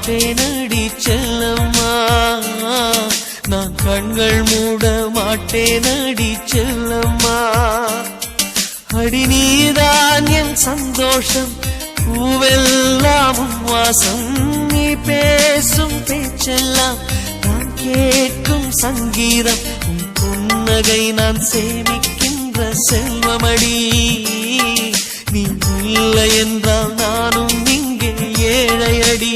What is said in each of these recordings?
மாட்டேனடி செல்லம்மா, நான் கண்கள் மூட மாட்டேனடி செல்லம்மா. அடி நீதான் என் சந்தோஷம், பூவெல்லாமும் வாசம், நீ பேசும் பேச்செல்லாம் நான் கேட்கும் சங்கீதம், உன் புன்னகை நான் சேமிக்கின்ற செல்வமடி. நீ இல்லை என்றால் நானும் இங்கே ஏழையடி.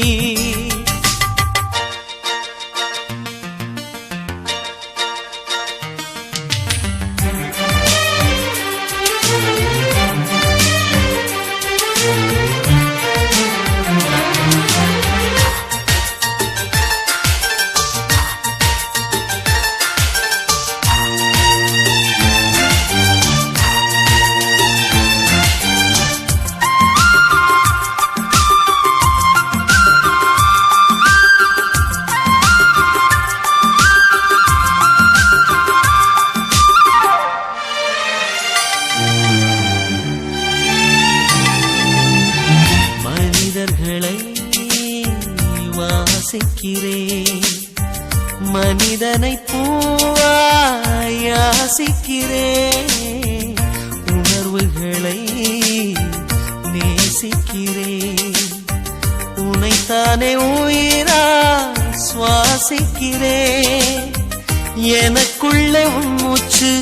மனிதர்களை வாசிக்கிறேன், மனிதனை பூவாய் யாசிக்கிறேன், உணர்வுகளை நேசிக்கிறேன், உனைத்தானே உயிராய் சுவாசிக்கிறேன். எனக்குள்ளே உன் மூச்சு,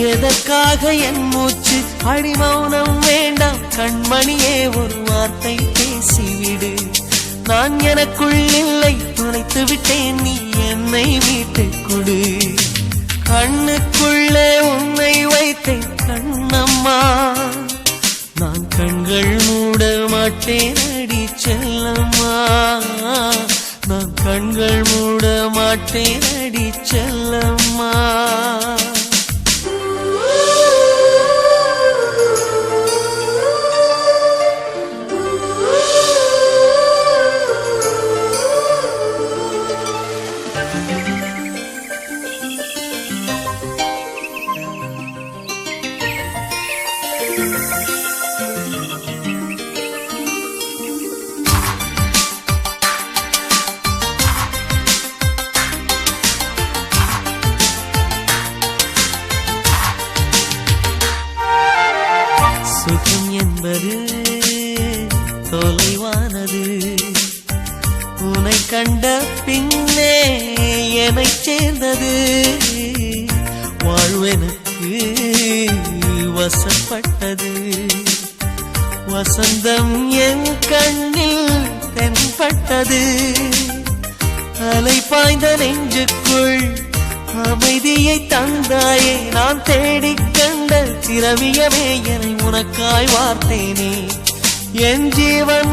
எதற்காக என் மூச்சு? அடி மௌனம் வேண்டாம் கண்மணியே, ஒரு வார்த்தை பேசிவிடு. நான் எனக்குள் இல்லை, துளைத்து விட்டேன், நீ என்னை மீட்டுக் கொடு. கண்ணுக்குள்ளே உன்னை வைத்தேன் கண்ணம்மா, நான் கண்கள் மூட மாட்டேன் அடி செல்லம்மா, நான் கண்கள் மூட மாட்டேன் அடி செல்லம்மா. சுகம் என்பது தொலைவானது, உன்னை கண்ட பின்னே என்னை சேர்ந்தது. வாழ்வெனக்கு வசப்பட்டது, வசந்தம் என் கண்ணில் தென்பட்டது. அலை பாய்ந்த நெஞ்சுக்குள் அமைதியை தந்தாயே, நான் தேடிக் கண்ட திரவியமே என்னை உனக்காய் வார்த்தேனே. என் ஜீவன்